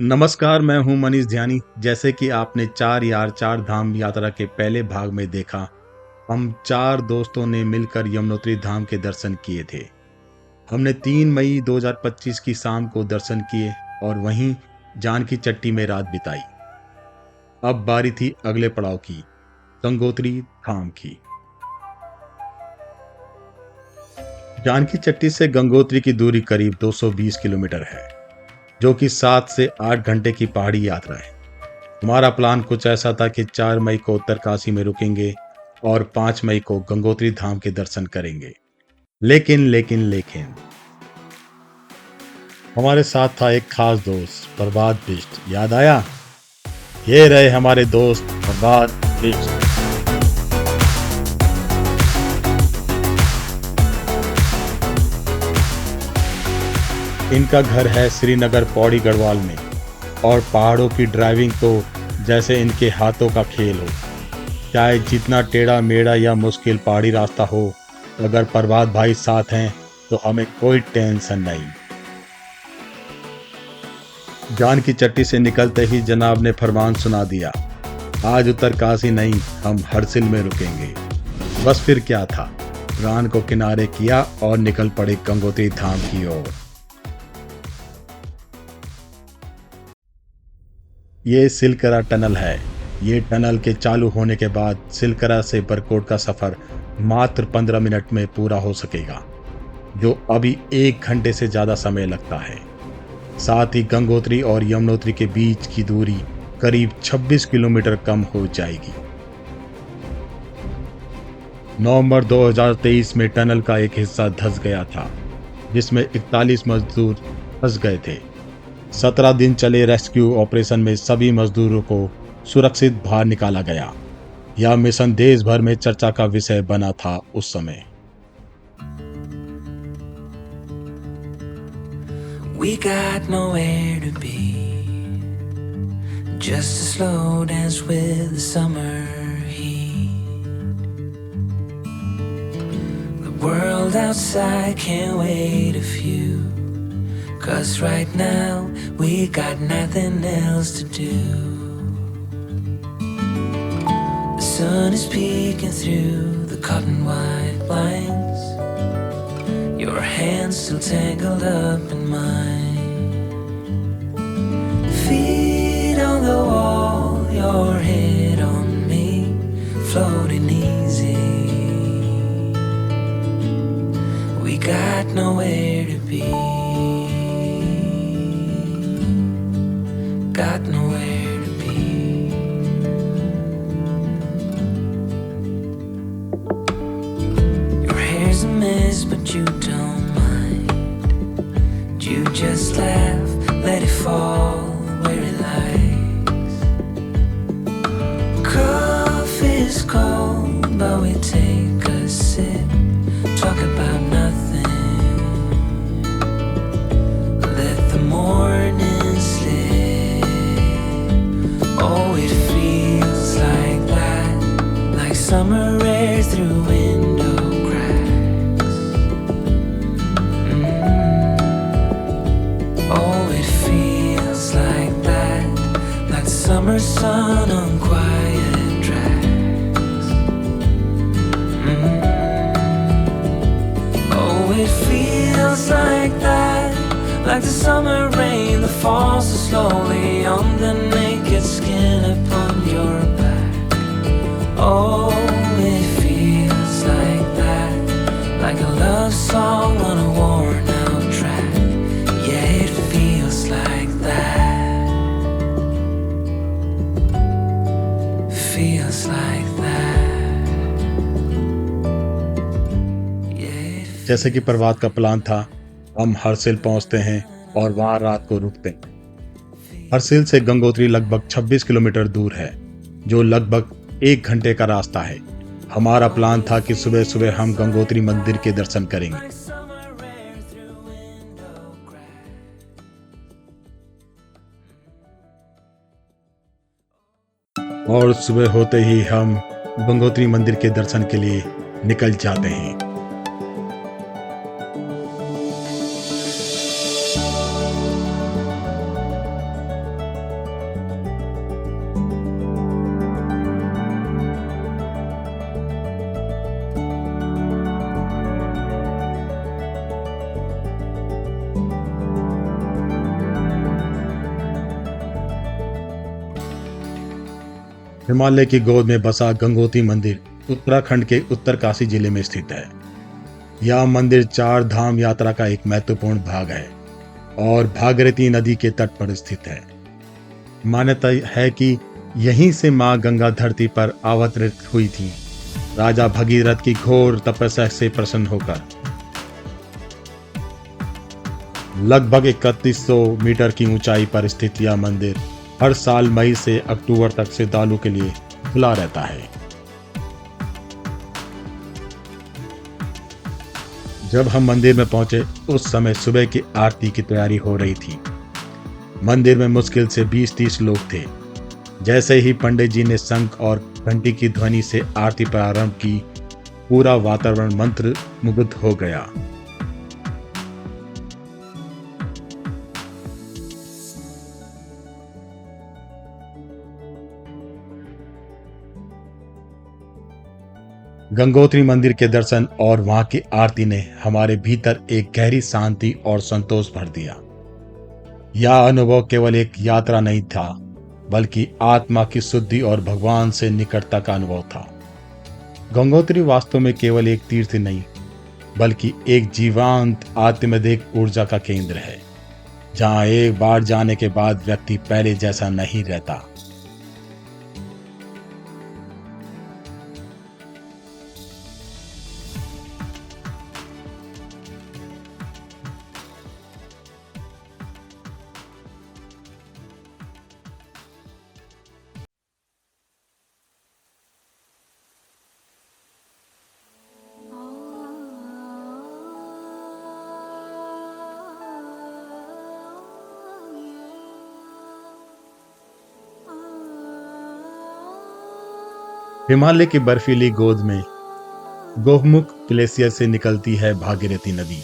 नमस्कार, मैं हूं मनीष ध्यानी। जैसे कि आपने चार यार चार धाम यात्रा के पहले भाग में देखा, हम चार दोस्तों ने मिलकर यमुनोत्री धाम के दर्शन किए थे। हमने 3 मई 2025 की शाम को दर्शन किए और वहीं जानकी चट्टी में रात बिताई। अब बारी थी अगले पड़ाव की, गंगोत्री धाम की। जानकी चट्टी से गंगोत्री की दूरी करीब 220 किलोमीटर है, जो कि 7 से 8 घंटे की पहाड़ी यात्रा है। हमारा प्लान कुछ ऐसा था कि 4 मई को उत्तरकाशी में रुकेंगे और 5 मई को गंगोत्री धाम के दर्शन करेंगे। लेकिन हमारे साथ था एक खास दोस्त, प्रभात बिष्ट। याद आया? ये रहे हमारे दोस्त प्रभात बिष्ट। इनका घर है श्रीनगर पौड़ी गढ़वाल में और पहाड़ों की ड्राइविंग तो जैसे इनके हाथों का खेल हो। चाहे जितना टेढ़ा मेढ़ा या मुश्किल पहाड़ी रास्ता हो, अगर प्रभात भाई साथ हैं तो हमें कोई टेंशन नहीं। जानकी चट्टी से निकलते ही जनाब ने फरमान सुना दिया, आज उत्तरकाशी नहीं, हम हरसिल में रुकेंगे। बस फिर क्या था, रान को किनारे किया और निकल पड़े गंगोत्री धाम की ओर। ये सिलकरा टनल है। ये टनल के चालू होने के बाद सिलकरा से बरकोट का सफर मात्र 15 मिनट में पूरा हो सकेगा, जो अभी 1 घंटे से ज्यादा समय लगता है। साथ ही गंगोत्री और यमुनोत्री के बीच की दूरी करीब 26 किलोमीटर कम हो जाएगी। नवंबर 2023 में टनल का एक हिस्सा धंस गया था, जिसमें 41 मजदूर फंस गए थे। 17 दिन चले रेस्क्यू ऑपरेशन में सभी मजदूरों को सुरक्षित बाहर निकाला गया। यह मिशन देश भर में चर्चा का विषय बना था उस समय। We got nowhere to be, just a slow dance with the summer heat. The world outside can't wait a few, 'cause right now we got nothing else to do. The sun is peeking through the cotton white blinds, your hands still tangled up in mine. Feet on the wall, your head on me, floating easy. We got nowhere to be, got nowhere to be. Your hair's a mess, but you don't mind. You just laugh, let it fall where it likes. Coffee's cold, but we take a sip, talk about nothing. Let the morning slip. Oh, it feels like that, like summer air through window cracks. Oh, it feels like that, like the summer sun on quiet tracks. Oh, it feels like that, like the summer rain that falls so slowly on the naked skin upon your back. Oh, it feels like that, like a love song on a worn out track. Yeah, it feels like that, feels like that. Yeah, it जैसे कि प्रभात का plan था, हम हरसिल पहुंचते हैं और वहां रात को रुकते हैं। हरसिल से गंगोत्री लगभग 26 किलोमीटर दूर है, जो लगभग 1 घंटे का रास्ता है। हमारा प्लान था कि सुबह सुबह हम गंगोत्री मंदिर के दर्शन करेंगे। और सुबह होते ही हम गंगोत्री मंदिर के दर्शन के लिए निकल जाते हैं। हिमालय की गोद में बसा गंगोत्री मंदिर उत्तराखंड के उत्तरकाशी जिले में स्थित है। यह मंदिर चार धाम यात्रा का एक महत्वपूर्ण भाग है और भागीरथी नदी के तट पर स्थित है। मान्यता है कि यहीं से मां गंगा धरती पर अवतरित हुई थी, राजा भगीरथ की घोर तपस्या से प्रसन्न होकर। लगभग 3100 मीटर की ऊंचाई पर स्थित यह मंदिर हर साल मई से अक्टूबर तक श्रद्धालु के लिए खुला रहता है। जब हम मंदिर में पहुंचे उस समय सुबह की आरती की तैयारी हो रही थी। मंदिर में मुश्किल से 20-30 लोग थे। जैसे ही पंडित जी ने शंख और घंटी की ध्वनि से आरती प्रारंभ की, पूरा वातावरण मंत्र मुग्ध हो गया। गंगोत्री मंदिर के दर्शन और वहां की आरती ने हमारे भीतर एक गहरी शांति और संतोष भर दिया। यह अनुभव केवल एक यात्रा नहीं था, बल्कि आत्मा की शुद्धि और भगवान से निकटता का अनुभव था। गंगोत्री वास्तव में केवल एक तीर्थ नहीं, बल्कि एक जीवंत आत्मदिक ऊर्जा का केंद्र है, जहां एक बार जाने के बाद व्यक्ति पहले जैसा नहीं रहता। हिमालय की बर्फीली गोद में गोमुख ग्लेशियर से निकलती है भागीरथी नदी,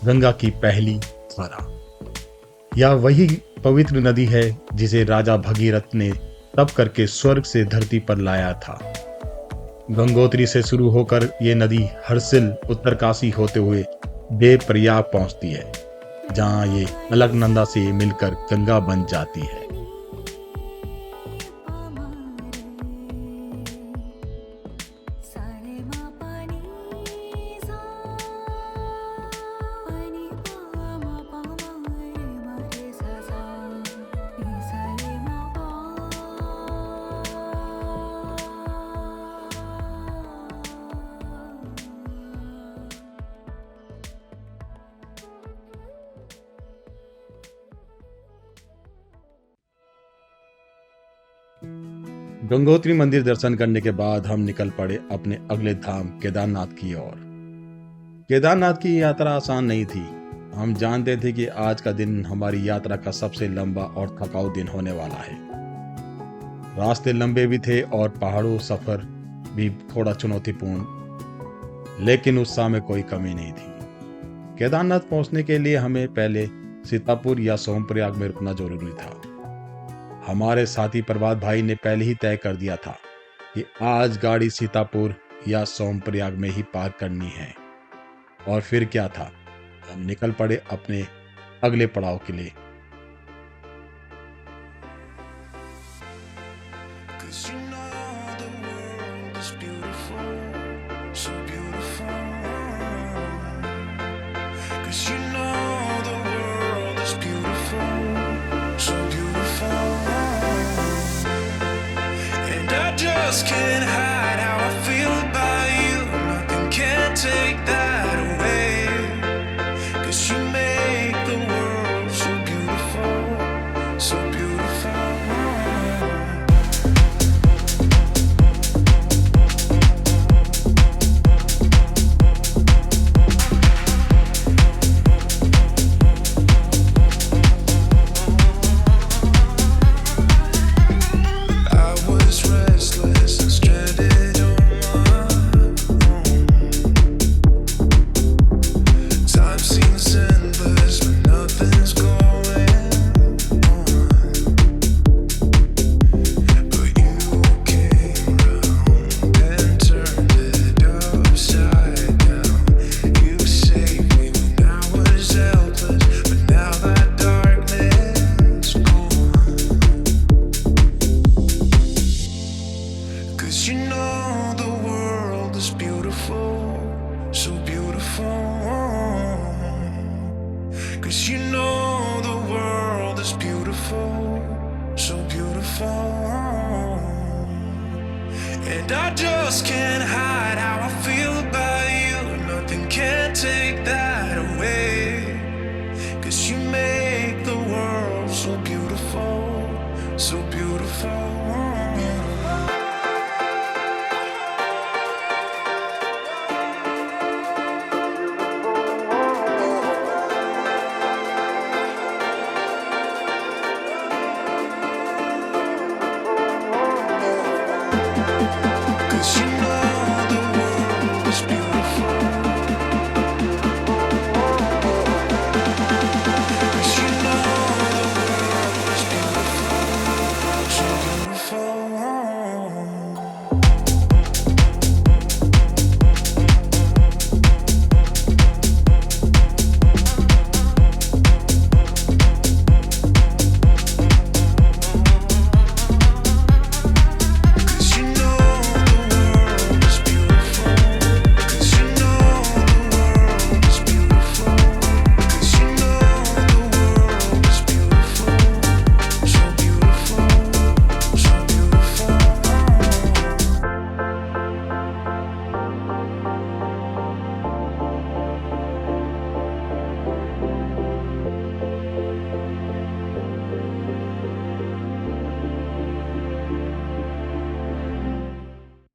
गंगा की पहली धारा। यह वही पवित्र नदी है जिसे राजा भगीरथ ने तप करके स्वर्ग से धरती पर लाया था। गंगोत्री से शुरू होकर ये नदी हर्षिल उत्तरकाशी होते हुए देवप्रयाग पहुंचती है, जहां ये अलकनंदा से मिलकर गंगा बन जाती है। गंगोत्री मंदिर दर्शन करने के बाद हम निकल पड़े अपने अगले धाम केदारनाथ की ओर। केदारनाथ की यात्रा आसान नहीं थी। हम जानते थे कि आज का दिन हमारी यात्रा का सबसे लंबा और थकाऊ दिन होने वाला है। रास्ते लंबे भी थे और पहाड़ों सफर भी थोड़ा चुनौतीपूर्ण, लेकिन उत्साह में कोई कमी नहीं थी। केदारनाथ पहुंचने के लिए हमें पहले सीतापुर या सोमप्रयाग में रुकना जरूरी था। हमारे साथी प्रभात भाई ने पहले ही तय कर दिया था कि आज गाड़ी सीतापुर या सोमप्रयाग में ही पार्क करनी है। और फिर क्या था, हम निकल पड़े अपने अगले पड़ाव के लिए। Just can't hide how I feel about you. Nothing can take that away. 'Cause you make the world so beautiful, so beautiful. 'Cause you know the world is beautiful, so beautiful. And I just can't hide how I feel about you. Nothing can take that